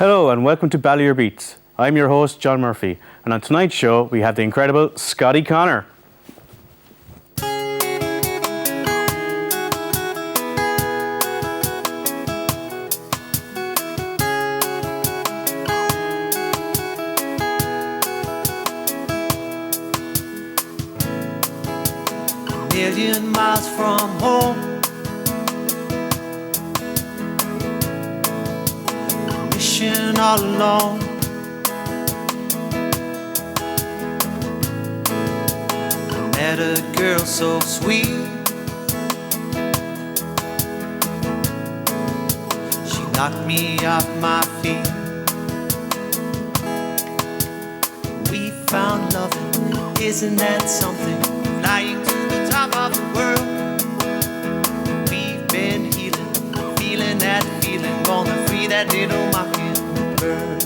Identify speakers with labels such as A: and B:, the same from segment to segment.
A: Hello and welcome to Ballyer Beats. I'm your host, John Murphy, and on tonight's show we have the incredible Scotty Connor.
B: Million miles from home, mission all alone. I met a girl so sweet, she knocked me off my feet. We found loving, isn't that something? Flying to the top of the world. We've been healing, feeling that feeling, gonna free that little mockingbird.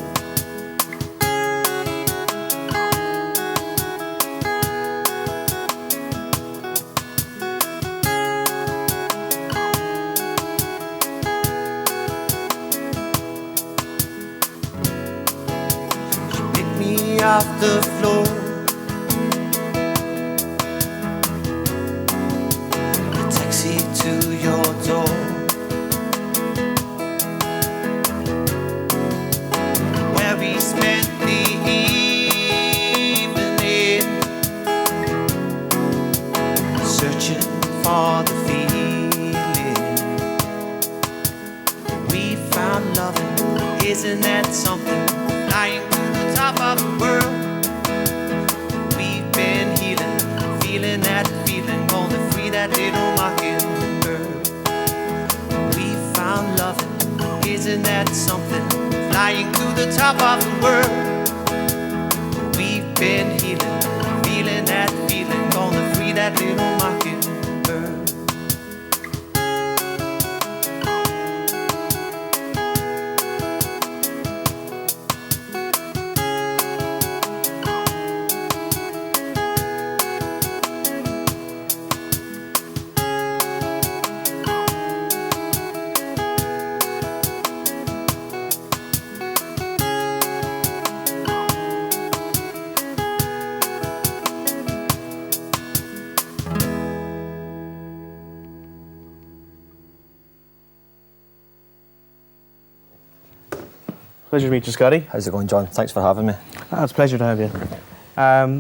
B: She picked me off the floor, to your door. Where we spent the evening, searching for the feeling. We found loving, isn't that something? Flying to the top of the world. We've been healing, feeling that feeling, gonna free that little mocking. Isn't that something? Flying to the top of the world. We've been healing, feeling that feeling, gonna free that little mockingbird.
A: Pleasure to meet you, Scotty.
C: How's it going, John? Thanks for having me.
A: It's a pleasure to have you.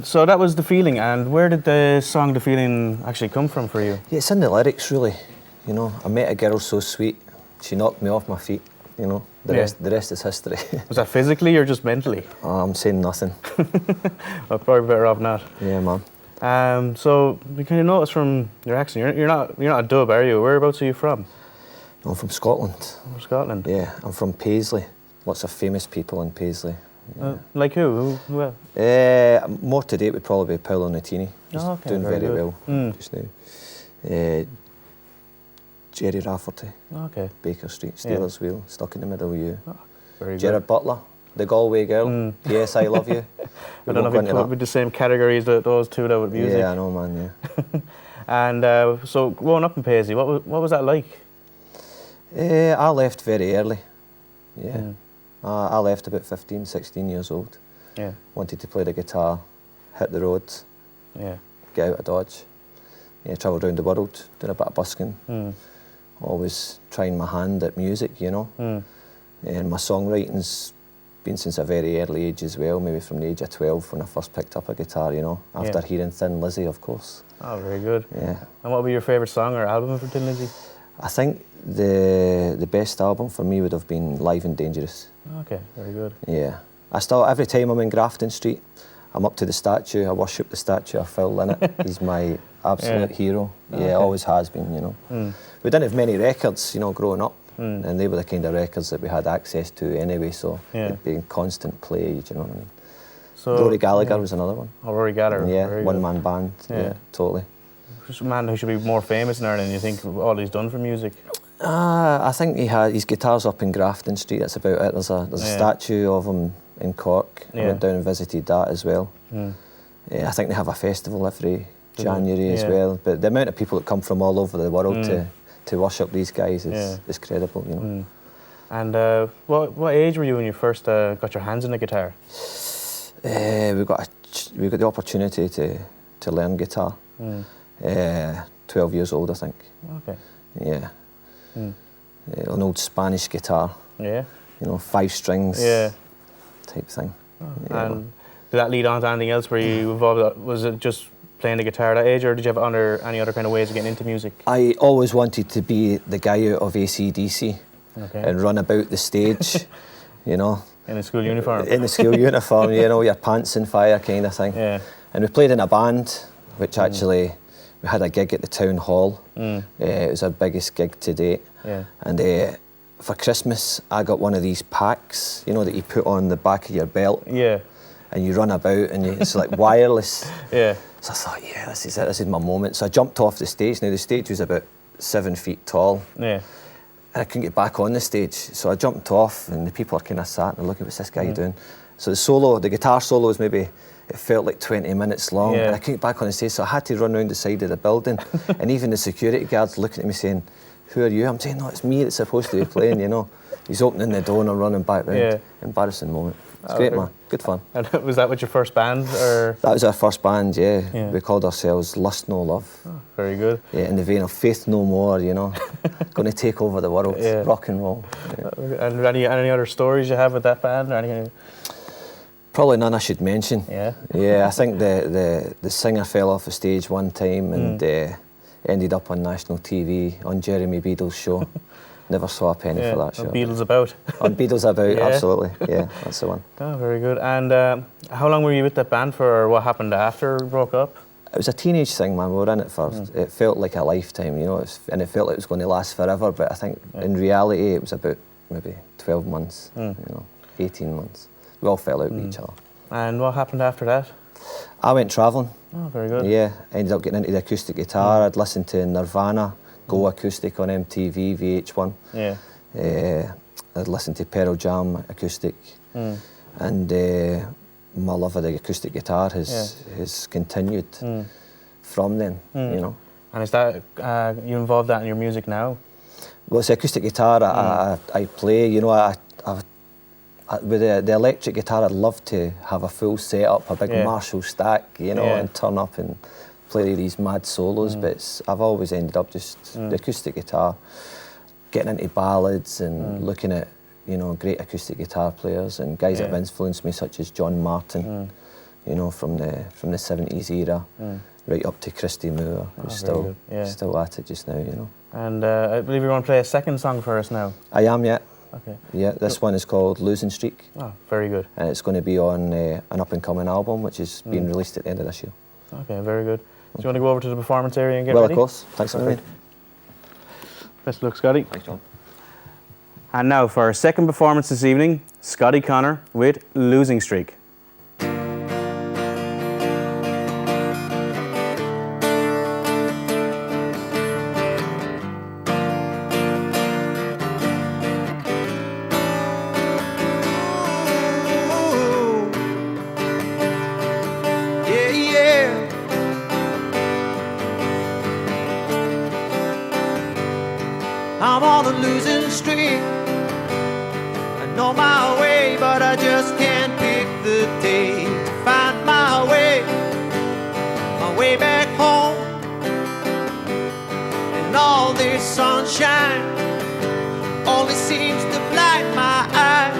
A: So that was The Feeling, and where did the song The Feeling actually come from for you?
C: Yeah, it's in the lyrics, really. You know, I met a girl so sweet, she knocked me off my feet, you know. The rest is history.
A: Was that physically or just mentally?
C: I'm saying nothing.
A: Well, probably better off not.
C: Yeah, man.
A: So we kind of noticed from your accent, you're not a dub, are you? Whereabouts are you from?
C: I'm from Scotland.
A: From Scotland?
C: Yeah, I'm from Paisley. Lots of famous people in Paisley. Yeah.
A: Like who? Who else?
C: More to date would probably be Paolo Nutini. He's doing very well just now. Jerry Rafferty.
A: Okay.
C: Baker Street, Steelers Wheel, Stuck in the Middle of You.
A: Very
C: Gerard
A: good.
C: Butler, the Galway girl. Yes, I love you.
A: I don't know if you put with the same categories that those two that with music.
C: Yeah, I know, man. Yeah.
A: And so growing up in Paisley, what was that like?
C: I left very early. Yeah. I left about 15, 16 years old.
A: Yeah.
C: Wanted to play the guitar, hit the road, get out of Dodge. Yeah, travelled around the world, doing a bit of busking. Always trying my hand at music, you know. And my songwriting's been since a very early age as well, maybe from the age of 12 when I first picked up a guitar, you know, after hearing Thin Lizzy, of course.
A: Oh, very good.
C: Yeah.
A: And what would be your favourite song or album for Thin Lizzy?
C: I think the best album for me would have been Live and Dangerous.
A: Okay, very good.
C: Yeah. Every time I'm in Grafton Street, I'm up to the statue, I worship the statue of Phil Lynott. He's my absolute hero. Yeah, always has been, you know. We didn't have many records, you know, growing up. And they were the kind of records that we had access to anyway, so it'd be in constant play, you know what I mean. So, Rory Gallagher was another one.
A: Oh, Rory Gallagher.
C: Yeah, one-man band. Yeah, totally.
A: Just a man who should be more famous in Ireland, you think, all he's done for music?
C: I think his guitar's up in Grafton Street, that's about it. There's a statue of him in Cork. I went down and visited that as well. I think they have a festival every January as well. But the amount of people that come from all over the world to worship these guys is credible, you know.
A: And what age were you when you first got your hands on the guitar?
C: We got the opportunity to learn guitar. 12 years old, I think.
A: Okay.
C: Yeah. An old Spanish guitar.
A: Yeah.
C: You know, 5 strings.
A: Yeah.
C: Type thing.
A: Oh.
C: Yeah.
A: And did that lead on to anything else where you involved? Was it just playing the guitar at that age, or did you have any other kind of ways of getting into music?
C: I always wanted to be the guy out of AC/DC and run about the stage, you know.
A: In a school uniform?
C: In the school uniform, you know, your pants on fire kind of thing.
A: Yeah.
C: And we played in a band, which actually, we had a gig at the town hall. It was our biggest gig to date.
A: Yeah.
C: And for Christmas, I got one of these packs, you know, that you put on the back of your belt.
A: Yeah.
C: And you run about, and it's like wireless.
A: Yeah.
C: So I thought, yeah, this is it, this is my moment. So I jumped off the stage. Now, the stage was about 7 feet tall.
A: Yeah.
C: And I couldn't get back on the stage. So I jumped off, and the people are kind of sat and looking, what's this guy doing? So the guitar solo was maybe, it felt like 20 minutes long.
A: Yeah.
C: And I couldn't get back on the stage, so I had to run around the side of the building. And even the security guards looking at me saying, who are you? I'm saying, no, it's me that's supposed to be playing, you know. He's opening the door and I'm running back round.
A: Yeah.
C: Embarrassing moment. It's great, man. Good fun.
A: And was that with your first band, or?
C: That was our first band, yeah. We called ourselves Lust No Love.
A: Oh, very good.
C: Yeah, in the vein of Faith No More, you know. Going to take over the world, rock and roll. Yeah.
A: And any other stories you have with that band, or anything?
C: Probably none I should mention.
A: Yeah.
C: Yeah, I think the singer fell off the stage one time and ended up on national TV on Jeremy Beadle's show. Never saw a penny for that show.
A: On Beatles About.
C: On Beatles About, absolutely. Yeah, that's the one.
A: Oh, very good. And how long were you with that band for, or what happened after it broke up?
C: It was a teenage thing, man. We were in it for, it felt like a lifetime, you know, and it felt like it was going to last forever, but I think in reality it was about maybe 12 months, you know, 18 months. We all fell out with each other.
A: And what happened after that?
C: I went travelling.
A: Oh, very good.
C: Yeah, ended up getting into the acoustic guitar. I'd listened to Nirvana, Go Acoustic on MTV, VH1.
A: Yeah.
C: I'd listened to Pearl Jam acoustic. And my love of the acoustic guitar has continued from then, you know.
A: And is that, you involve that in your music now?
C: Well, it's the acoustic guitar I play, you know. With the electric guitar, I'd love to have a full setup, a big Marshall stack, you know, and turn up and play these mad solos, but I've always ended up just the acoustic guitar, getting into ballads and looking at, you know, great acoustic guitar players and guys that have influenced me, such as John Martin, you know, from the 70s era, right up to Christy Moore, who's still at it just now, you know. And
A: I believe you're going to play a second song for us now.
C: I am, yeah.
A: Okay.
C: Yeah, this one is called Losing Streak.
A: Oh, very good.
C: And it's going to be on an up-and-coming album, which is being released at the end of this year.
A: Okay, very good. Do you want to go over to the performance area and get ready?
C: Well, of course. Thanks a lot.
A: Best of luck, Scotty.
C: Thanks, John.
A: And now for our second performance this evening, Scotty Connor with Losing Streak.
B: I'm on a losing streak. I know my way, but I just can't pick the day to find my way back home. And all this sunshine only seems to blind my eyes.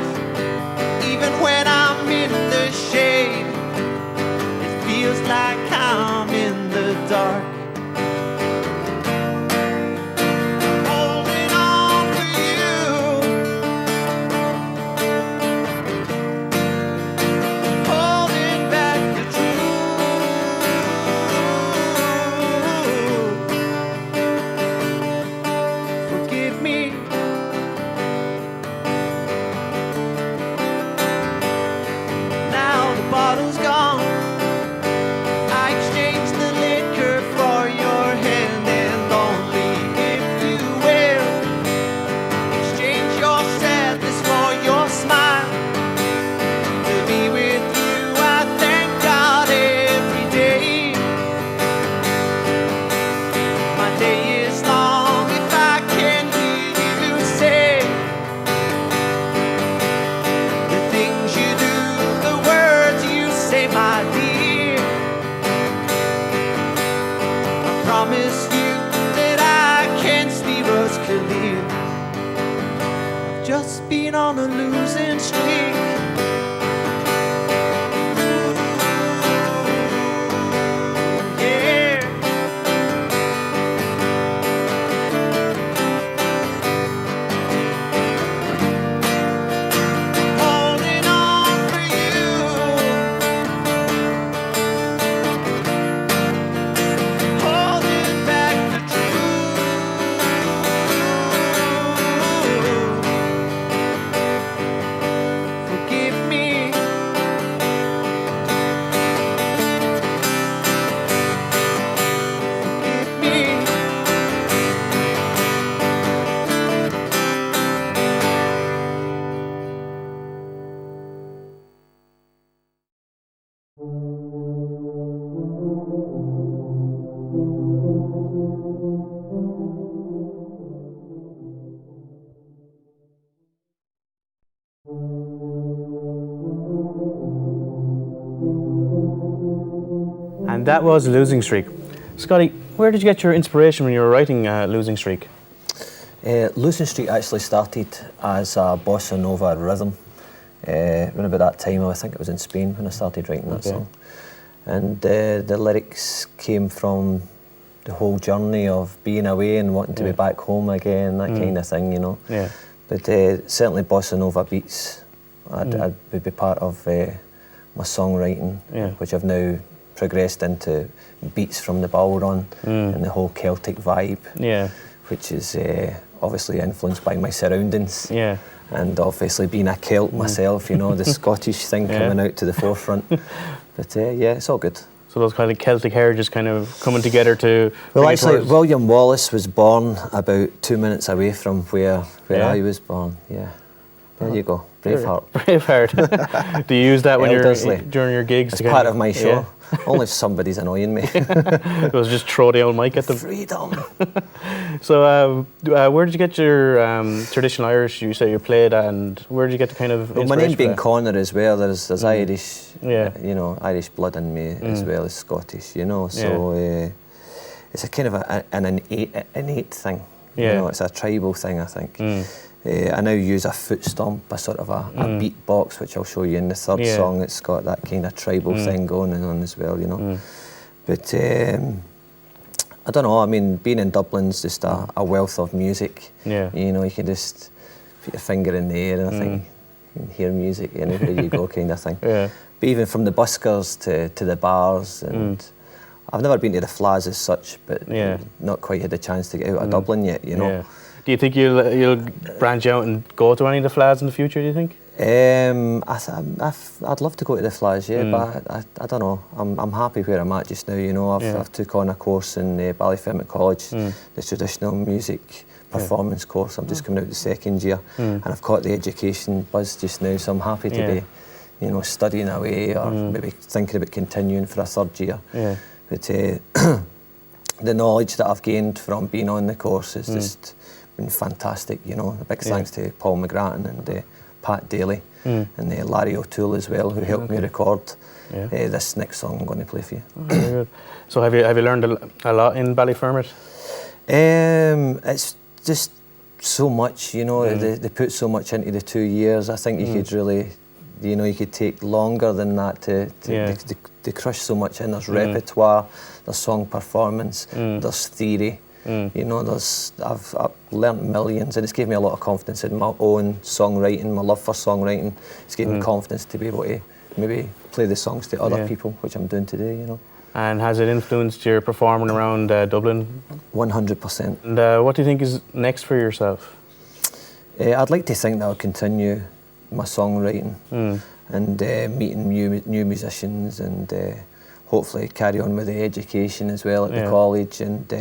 B: Even when I'm in the shade, it feels like I'm in the dark. just been on a losing streak. Yeah. Holding on for you. Holding back the truth. Forgive me. Forgive me.
A: And that was Losing Streak. Scotty, where did you get your inspiration when you were writing Losing Streak?
C: Losing Streak actually started as a bossa nova rhythm. Around about that time, I think it was in Spain when I started writing that song. And the lyrics came from the whole journey of being away and wanting to be back home again, that kind of thing, you know.
A: Yeah.
C: But certainly bossa nova beats would be part of my songwriting, which I've now progressed into beats from the Ballyer and the whole Celtic vibe, which is obviously influenced by my surroundings.
A: Yeah.
C: And obviously being a Celt myself, you know, the Scottish thing coming out to the forefront. But yeah, it's all good.
A: So those kind of Celtic heritage kind of coming together to...
C: Well, actually, William Wallace was born about 2 minutes away from where I was born, yeah. There you go, Braveheart.
A: Braveheart. Do you use that when during your gigs?
C: It's part of my show. Only if somebody's annoying me.
A: It was just throw the old mic at them.
C: Freedom.
A: So where did you get your traditional Irish, you say you played, and where did you get the kind of
C: my name being Connor as well, there's Irish,
A: you
C: know, Irish blood in me as well as Scottish, you know, so it's a kind of an innate thing, you know, it's a tribal thing, I think. I now use a foot stomp, a sort of a beatbox, which I'll show you in the third song. It's got that kind of tribal thing going on as well, you know. But I don't know, I mean, being in Dublin's just a wealth of music. You know, you can just put your finger in the air and I think you can hear music anywhere you go kind of thing. But even from the buskers to the bars, and I've never been to the Flas as such, but not quite had the chance to get out of Dublin yet, you know.
A: Do you think you'll branch out and go to any of the Flas in the future, do you think?
C: I'd love to go to the Flas, but I don't know. I'm happy where I'm at just now, you know. I've took on a course in Ballyfermot College, the traditional music performance course. I'm just coming out the second year, and I've got the education buzz just now, so I'm happy to be, you know, studying away or maybe thinking about continuing for a third year. But the knowledge that I've gained from being on the course is just been fantastic, you know. A big thanks to Paul McGrattan and Pat Daly and Larry O'Toole as well, who helped me record this next song I'm going to play for you.
A: Very good. So have you learned a lot in Ballyfermot?
C: It's just so much, you know. They put so much into the 2 years. I think you could really, you know, you could take longer than that to crush so much in. There's repertoire, there's song performance, there's theory. You know, I've learnt millions, and it's given me a lot of confidence in my own songwriting, my love for songwriting. It's given me confidence to be able to maybe play the songs to other people, which I'm doing today, you know.
A: And has it influenced your performing around Dublin?
C: 100%.
A: And what do you think is next for yourself?
C: I'd like to think that I'll continue my songwriting and meeting new musicians, and hopefully carry on with the education as well at the college, and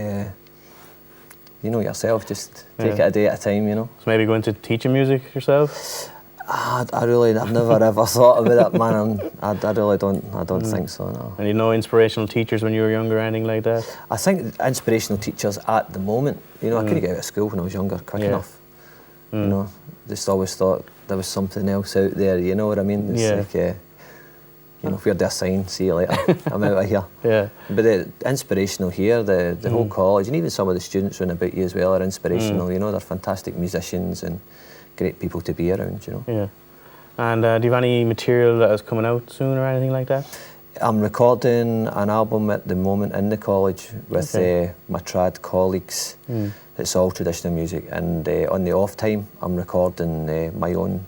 C: you know yourself, just take it a day at a time, you know.
A: So maybe go into teaching music yourself?
C: I've never ever thought about that, man. I really don't think so, no.
A: And you know inspirational teachers when you were younger or anything like that?
C: I think inspirational teachers at the moment, you know, I couldn't get out of school when I was younger quick enough. You know, just always thought there was something else out there, you know what I mean? It's like, you know, if we're there sign, see you later, I'm out of here. But the inspirational here, the whole college, and even some of the students around about you as well are inspirational, you know, they're fantastic musicians and great people to be around, you know.
A: Yeah. And do you have any material that is coming out soon or anything like that?
C: I'm recording an album at the moment in the college with my trad colleagues. It's all traditional music, and on the off time I'm recording my own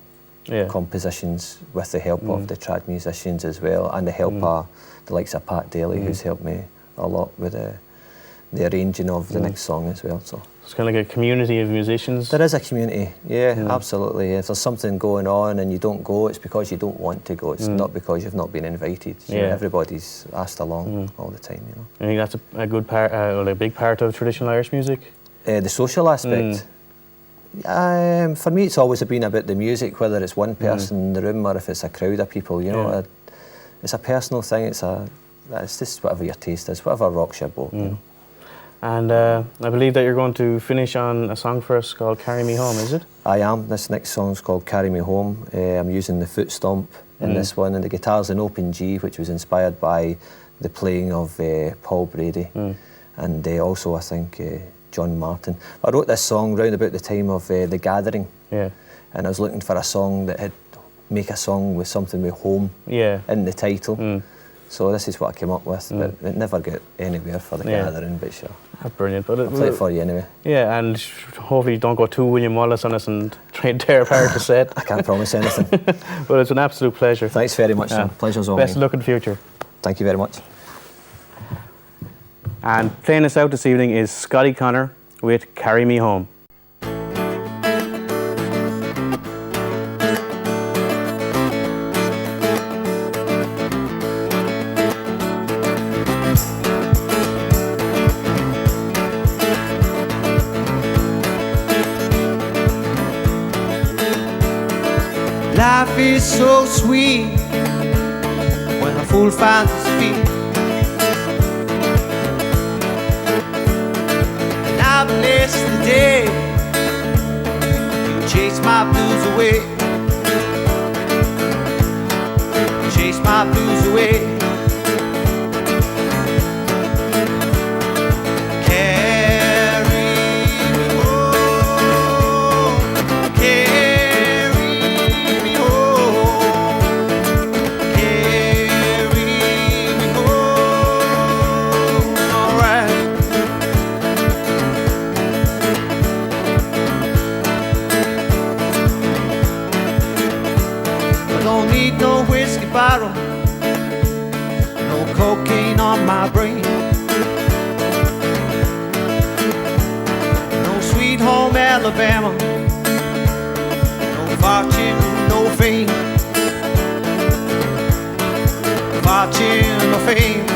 C: compositions with the help of the trad musicians as well, and the help of the likes of Pat Daly, who's helped me a lot with the arranging of the next song as well. So
A: it's kind of like a community of musicians.
C: There is a community, absolutely. If there's something going on and you don't go, it's because you don't want to go. It's not because you've not been invited. You know, everybody's asked along all the time, you know.
A: I think that's a good part, a big part of traditional Irish music.
C: The social aspect. For me, it's always been about the music, whether it's one person in the room or if it's a crowd of people. You know, it's a personal thing. It's just whatever your taste is, whatever rocks your boat. You know?
A: And I believe that you're going to finish on a song for us called "Carry Me Home," is it? I
C: am. This next song's called "Carry Me Home." I'm using the foot stomp in this one, and the guitar's in open G, which was inspired by the playing of Paul Brady, and also I think John Martin. I wrote this song round about the time of The Gathering, and I was looking for a song that had make a song with something with home in the title. So this is what I came up with, but it never got anywhere for The Gathering, but sure.
A: Brilliant. But
C: I'll play it for you anyway.
A: Yeah, and hopefully you don't go too William Wallace on us and try and tear apart the set.
C: I can't promise anything.
A: But it's an absolute pleasure.
C: Thanks very much, Sean. Pleasure's all mine.
A: Best of luck in the future.
C: Thank you very much.
A: And playing us out this evening is Scotty Connor with "Carry Me Home."
B: Life is so sweet when a fool finds his feet. And I bless the day you chase my blues away. Chase my blues away. Bottle, no cocaine on my brain, no sweet home Alabama, no fortune, no fame, fortune or fame.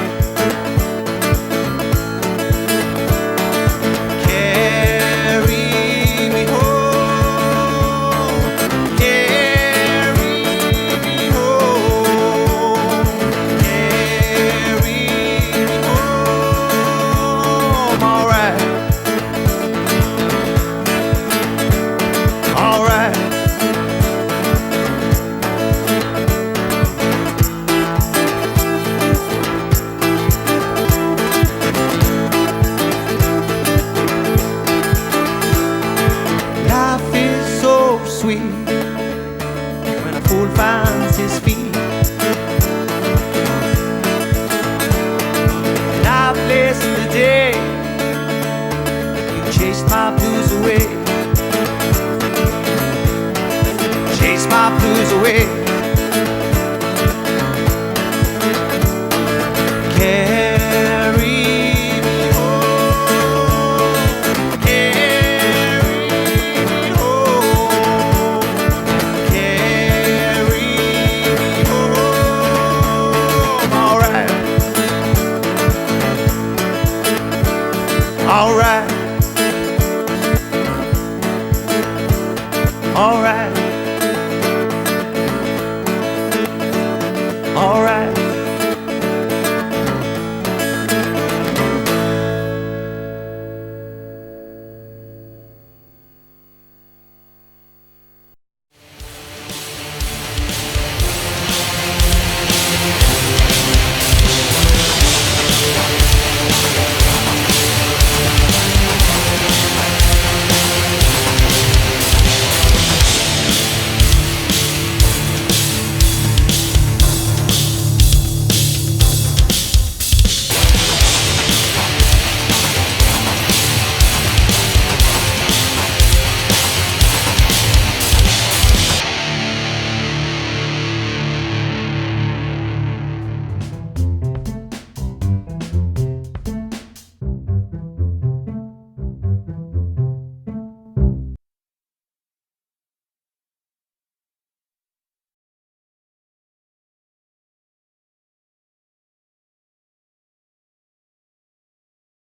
B: Finds his feet, and I bless the day you chased my blues away. Chased my blues away. All right.